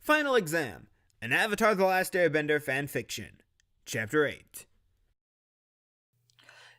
Final Exam, an Avatar The Last Airbender fanfiction. Chapter 8.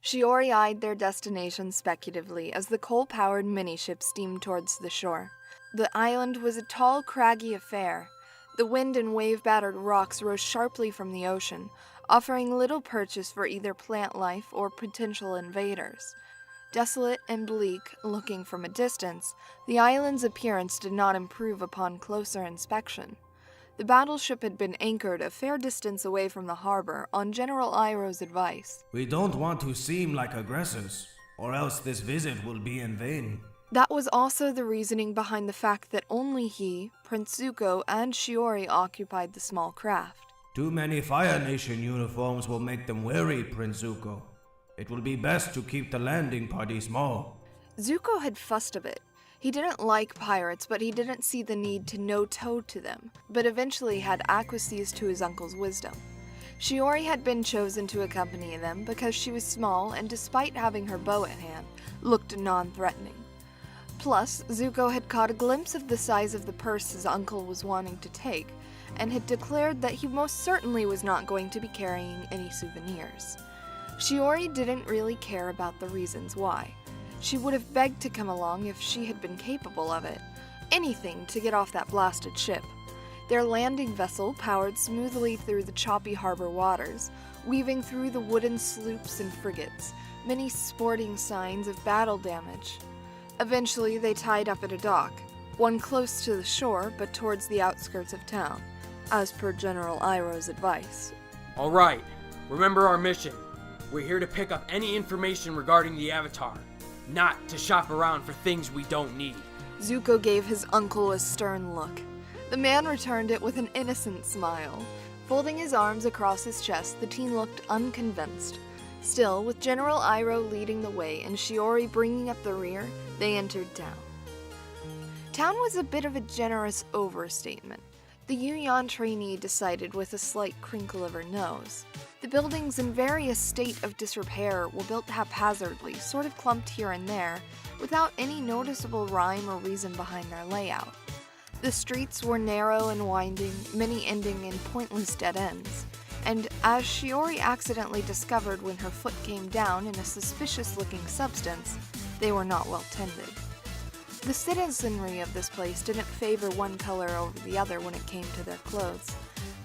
Shiori eyed their destination speculatively as the coal-powered miniship steamed towards the shore. The island was a tall, craggy affair. The wind and wave-battered rocks rose sharply from the ocean, offering little purchase for either plant life or potential invaders. Desolate and bleak, looking from a distance, the island's appearance did not improve upon closer inspection. The battleship had been anchored a fair distance away from the harbor on General Iroh's advice. We don't want to seem like aggressors, or else this visit will be in vain. That was also the reasoning behind the fact that only he, Prince Zuko, and Shiori occupied the small craft. Too many Fire Nation uniforms will make them wary, Prince Zuko. It will be best to keep the landing party small. Zuko had fussed a bit. He didn't like pirates, but he didn't see the need to no-toe to them, but eventually had acquiesced to his uncle's wisdom. Shiori had been chosen to accompany them because she was small and, despite having her bow at hand, looked non-threatening. Plus, Zuko had caught a glimpse of the size of the purse his uncle was wanting to take, and had declared that he most certainly was not going to be carrying any souvenirs. Shiori didn't really care about the reasons why. She would have begged to come along if she had been capable of it. Anything to get off that blasted ship. Their landing vessel powered smoothly through the choppy harbor waters, weaving through the wooden sloops and frigates, many sporting signs of battle damage. Eventually, they tied up at a dock, one close to the shore but towards the outskirts of town, as per General Iroh's advice. All right, remember our mission. We're here to pick up any information regarding the Avatar, not to shop around for things we don't need. Zuko gave his uncle a stern look. The man returned it with an innocent smile. Folding his arms across his chest, the teen looked unconvinced. Still, with General Iroh leading the way and Shiori bringing up the rear, they entered town. Town was a bit of a generous overstatement. The Yuyan trainee decided with a slight crinkle of her nose. The buildings in various state of disrepair were built haphazardly, sort of clumped here and there, without any noticeable rhyme or reason behind their layout. The streets were narrow and winding, many ending in pointless dead ends, and as Shiori accidentally discovered when her foot came down in a suspicious-looking substance, they were not well tended. The citizenry of this place didn't favor one color over the other when it came to their clothes.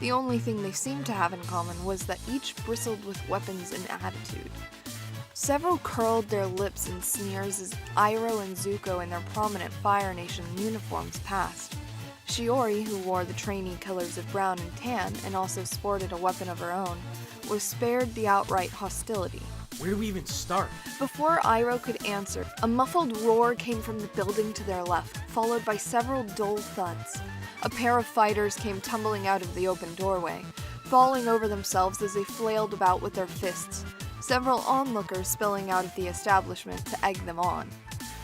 The only thing they seemed to have in common was that each bristled with weapons and attitude. Several curled their lips in sneers as Iroh and Zuko in their prominent Fire Nation uniforms passed. Shiori, who wore the trainee colors of brown and tan and also sported a weapon of her own, was spared the outright hostility. Where do we even start? Before Iroh could answer, a muffled roar came from the building to their left, followed by several dull thuds. A pair of fighters came tumbling out of the open doorway, falling over themselves as they flailed about with their fists, several onlookers spilling out of the establishment to egg them on.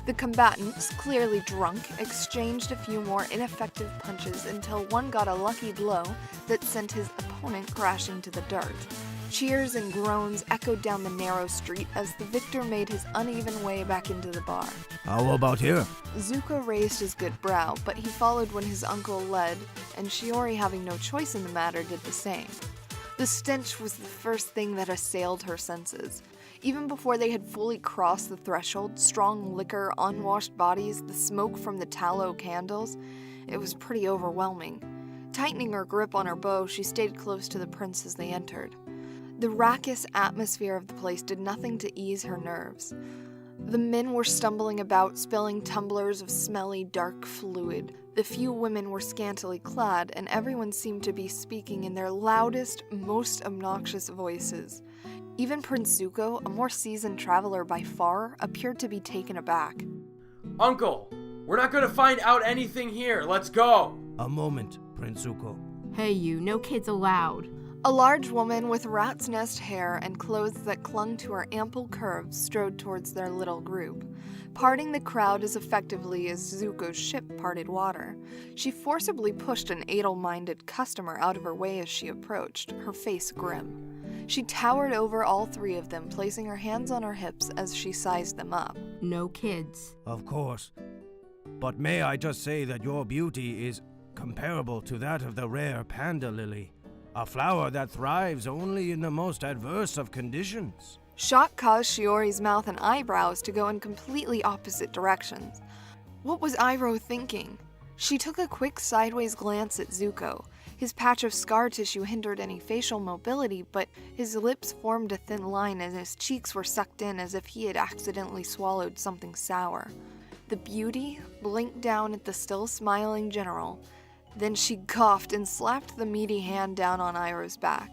The combatants, clearly drunk, exchanged a few more ineffective punches until one got a lucky blow that sent his opponent crashing to the dirt. Cheers and groans echoed down the narrow street as the victor made his uneven way back into the bar. How about here? Zuko raised his good brow, but he followed when his uncle led, and Shiori, having no choice in the matter, did the same. The stench was the first thing that assailed her senses. Even before they had fully crossed the threshold, strong liquor, unwashed bodies, the smoke from the tallow candles, it was pretty overwhelming. Tightening her grip on her bow, she stayed close to the prince as they entered. The raucous atmosphere of the place did nothing to ease her nerves. The men were stumbling about, spilling tumblers of smelly, dark fluid. The few women were scantily clad, and everyone seemed to be speaking in their loudest, most obnoxious voices. Even Prince Zuko, a more seasoned traveler by far, appeared to be taken aback. Uncle, we're not gonna find out anything here. Let's go. A moment, Prince Zuko. Hey you, no kids allowed. A large woman with rat's nest hair and clothes that clung to her ample curves strode towards their little group, parting the crowd as effectively as Zuko's ship parted water. She forcibly pushed an adle-minded customer out of her way as she approached, her face grim. She towered over all three of them, placing her hands on her hips as she sized them up. No kids. Of course. But may I just say that your beauty is comparable to that of the rare panda lily, a flower that thrives only in the most adverse of conditions. Shock caused Shiori's mouth and eyebrows to go in completely opposite directions. What was Iroh thinking? She took a quick sideways glance at Zuko. His patch of scar tissue hindered any facial mobility, but his lips formed a thin line and his cheeks were sucked in as if he had accidentally swallowed something sour. The beauty blinked down at the still smiling general. Then she coughed and slapped the meaty hand down on Iroh's back.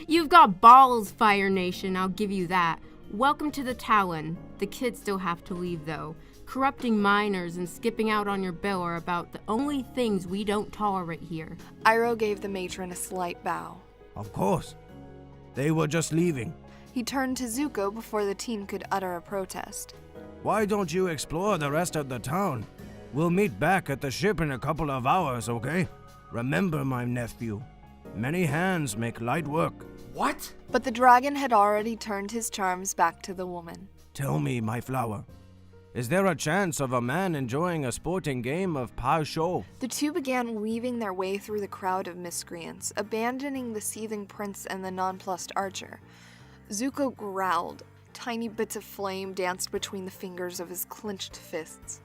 You've got balls, Fire Nation, I'll give you that. Welcome to the Talon. The kids still have to leave, though. Corrupting minors and skipping out on your bill are about the only things we don't tolerate here. Iroh gave the matron a slight bow. Of course. They were just leaving. He turned to Zuko before the teen could utter a protest. Why don't you explore the rest of the town? We'll meet back at the ship in a couple of hours, okay? Remember, my nephew, many hands make light work. What? But the dragon had already turned his charms back to the woman. Tell me, my flower, is there a chance of a man enjoying a sporting game of Pai Sho? The two began weaving their way through the crowd of miscreants, abandoning the seething prince and the nonplussed archer. Zuko growled. Tiny bits of flame danced between the fingers of his clenched fists.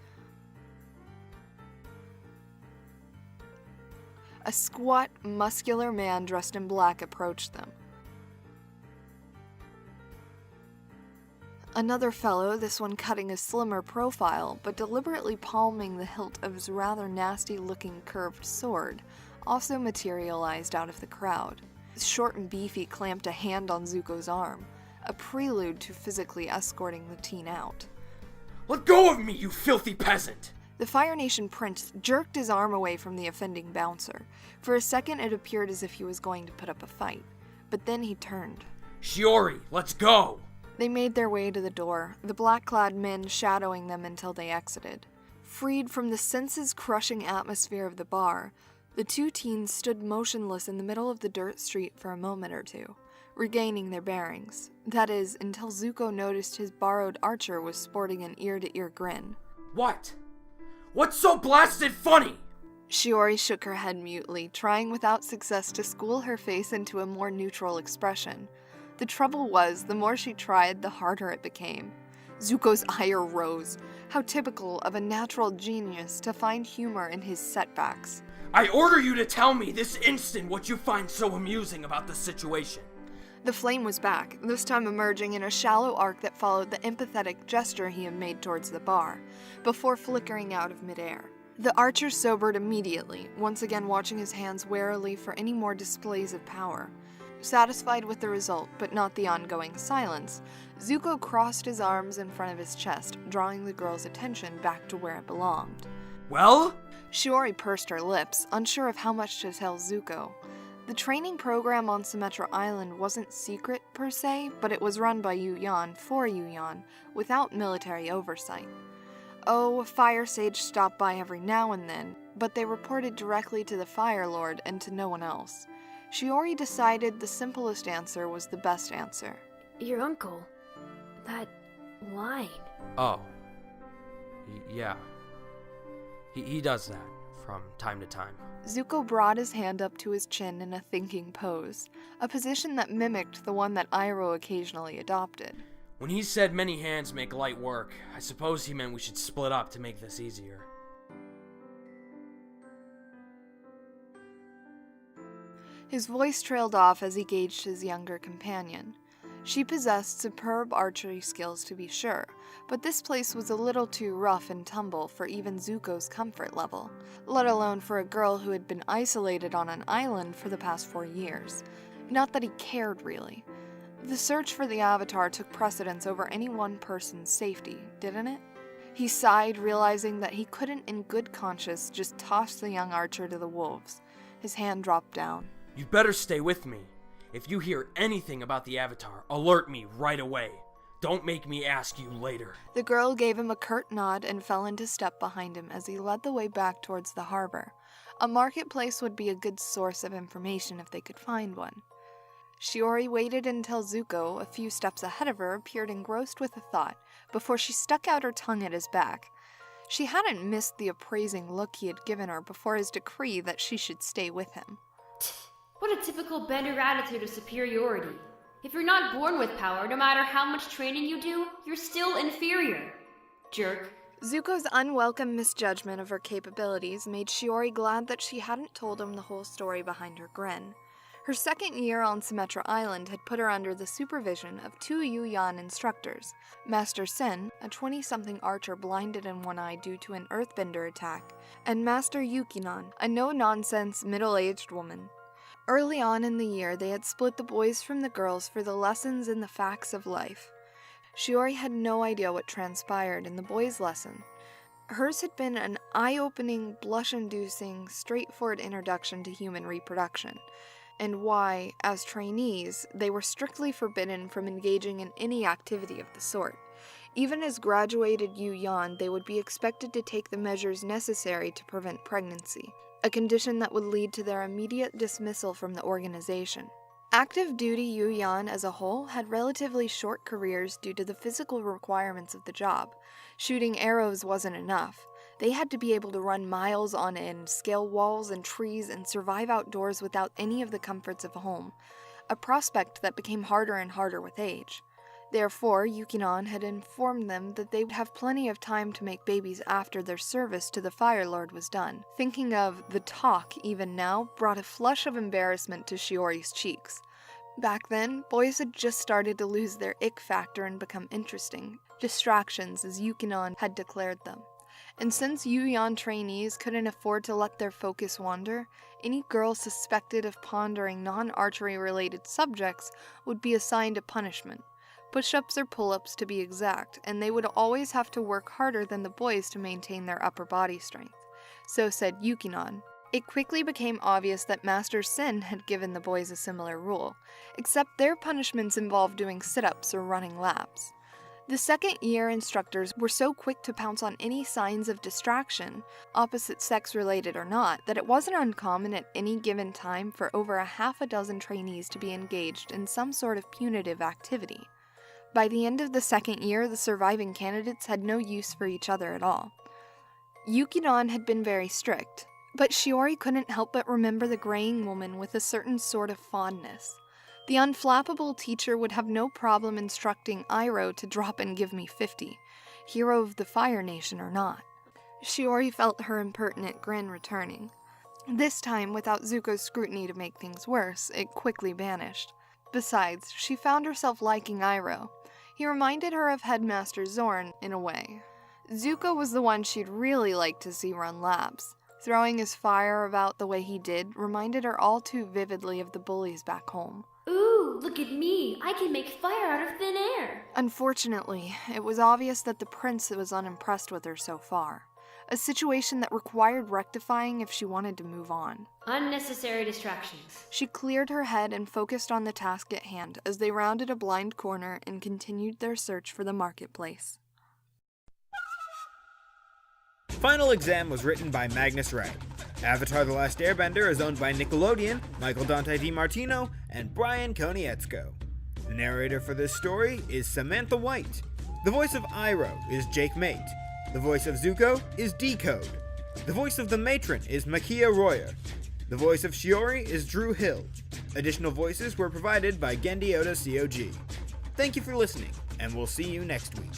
A squat, muscular man dressed in black approached them. Another fellow, this one cutting a slimmer profile, but deliberately palming the hilt of his rather nasty-looking curved sword, also materialized out of the crowd. Short and beefy clamped a hand on Zuko's arm, a prelude to physically escorting the teen out. Let go of me, you filthy peasant! The Fire Nation prince jerked his arm away from the offending bouncer. For a second it appeared as if he was going to put up a fight, but then he turned. Shiori, let's go! They made their way to the door, the black-clad men shadowing them until they exited. Freed from the senses-crushing atmosphere of the bar, the two teens stood motionless in the middle of the dirt street for a moment or two, regaining their bearings. That is, until Zuko noticed his borrowed archer was sporting an ear-to-ear grin. What? What's so blasted funny? Shiori shook her head mutely, trying without success to school her face into a more neutral expression. The trouble was, the more she tried, the harder it became. Zuko's ire rose. How typical of a natural genius to find humor in his setbacks. I order you to tell me this instant what you find so amusing about the situation. The flame was back, this time emerging in a shallow arc that followed the empathetic gesture he had made towards the bar, before flickering out of midair. The archer sobered immediately, once again watching his hands warily for any more displays of power. Satisfied with the result, but not the ongoing silence, Zuko crossed his arms in front of his chest, drawing the girl's attention back to where it belonged. Well? Shiori pursed her lips, unsure of how much to tell Zuko. The training program on Sumatra Island wasn't secret per se, but it was run by Yu Yan for Yu Yan, without military oversight. Oh, a fire sage stopped by every now and then, but they reported directly to the Fire Lord and to no one else. Shiori decided the simplest answer was the best answer. Your uncle. That line. Oh. Yeah. He does that from time to time. Zuko brought his hand up to his chin in a thinking pose, a position that mimicked the one that Iroh occasionally adopted. When he said many hands make light work, I suppose he meant we should split up to make this easier. His voice trailed off as he gauged his younger companion. She possessed superb archery skills to be sure, but this place was a little too rough and tumble for even Zuko's comfort level, let alone for a girl who had been isolated on an island for the past 4 years. Not that he cared, really. The search for the Avatar took precedence over any one person's safety, didn't it? He sighed, realizing that he couldn't in good conscience just toss the young archer to the wolves. His hand dropped down. You'd better stay with me. If you hear anything about the Avatar, alert me right away. Don't make me ask you later. The girl gave him a curt nod and fell into step behind him as he led the way back towards the harbor. A marketplace would be a good source of information if they could find one. Shiori waited until Zuko, a few steps ahead of her, appeared engrossed with a thought, before she stuck out her tongue at his back. She hadn't missed the appraising look he had given her before his decree that she should stay with him. What a typical Bender attitude of superiority. If you're not born with power, no matter how much training you do, you're still inferior. Jerk. Zuko's unwelcome misjudgment of her capabilities made Shiori glad that she hadn't told him the whole story behind her grin. Her second year on Symmetra Island had put her under the supervision of 2 Yu-Yan instructors, Master Sen, a 20-something archer blinded in one eye due to an earthbender attack, and Master Yukinon, a no-nonsense, middle-aged woman. Early on in the year, they had split the boys from the girls for the lessons and the facts of life. Shiori had no idea what transpired in the boys' lesson. Hers had been an eye-opening, blush-inducing, straightforward introduction to human reproduction, and why, as trainees, they were strictly forbidden from engaging in any activity of the sort. Even as graduated Yu-Yan, they would be expected to take the measures necessary to prevent pregnancy, a condition that would lead to their immediate dismissal from the organization. Active duty Yu-Yan as a whole had relatively short careers due to the physical requirements of the job. Shooting arrows wasn't enough. They had to be able to run miles on end, scale walls and trees, and survive outdoors without any of the comforts of a home, a prospect that became harder and harder with age. Therefore, Yukinon had informed them that they would have plenty of time to make babies after their service to the Fire Lord was done. Thinking of the talk even now brought a flush of embarrassment to Shiori's cheeks. Back then, boys had just started to lose their ick factor and become interesting, distractions as Yukinon had declared them. And since Yu-Yan trainees couldn't afford to let their focus wander, any girl suspected of pondering non-archery related subjects would be assigned a punishment. Push-ups or pull-ups to be exact, and they would always have to work harder than the boys to maintain their upper body strength. So said Yukinon. It quickly became obvious that Master Sen had given the boys a similar rule, except their punishments involved doing sit-ups or running laps. The second-year instructors were so quick to pounce on any signs of distraction, opposite sex-related or not, that it wasn't uncommon at any given time for over 6 trainees to be engaged in some sort of punitive activity. By the end of the second year, the surviving candidates had no use for each other at all. Yukinon had been very strict, but Shiori couldn't help but remember the graying woman with a certain sort of fondness. The unflappable teacher would have no problem instructing Iroh to drop and give me 50, hero of the Fire Nation or not. Shiori felt her impertinent grin returning. This time, without Zuko's scrutiny to make things worse, it quickly vanished. Besides, she found herself liking Iroh. He reminded her of Headmaster Zorn, in a way. Zuko was the one she'd really like to see run laps. Throwing his fire about the way he did reminded her all too vividly of the bullies back home. Ooh, look at me! I can make fire out of thin air! Unfortunately, it was obvious that the prince was unimpressed with her so far. A situation that required rectifying if she wanted to move on. Unnecessary distractions. She cleared her head and focused on the task at hand as they rounded a blind corner and continued their search for the marketplace. Final Exam was written by Magnusrae. Avatar: The Last Airbender is owned by Nickelodeon, Michael Dante DiMartino, and Brian Konietzko. The narrator for this story is Samantha White. The voice of Iroh is Jake Mate. The voice of Zuko is DCODE. The voice of the Matron is Makeya Royer. The voice of Shiori is Drew Hill. Additional voices were provided by Genndy Oda C.O.G. Thank you for listening, and we'll see you next week.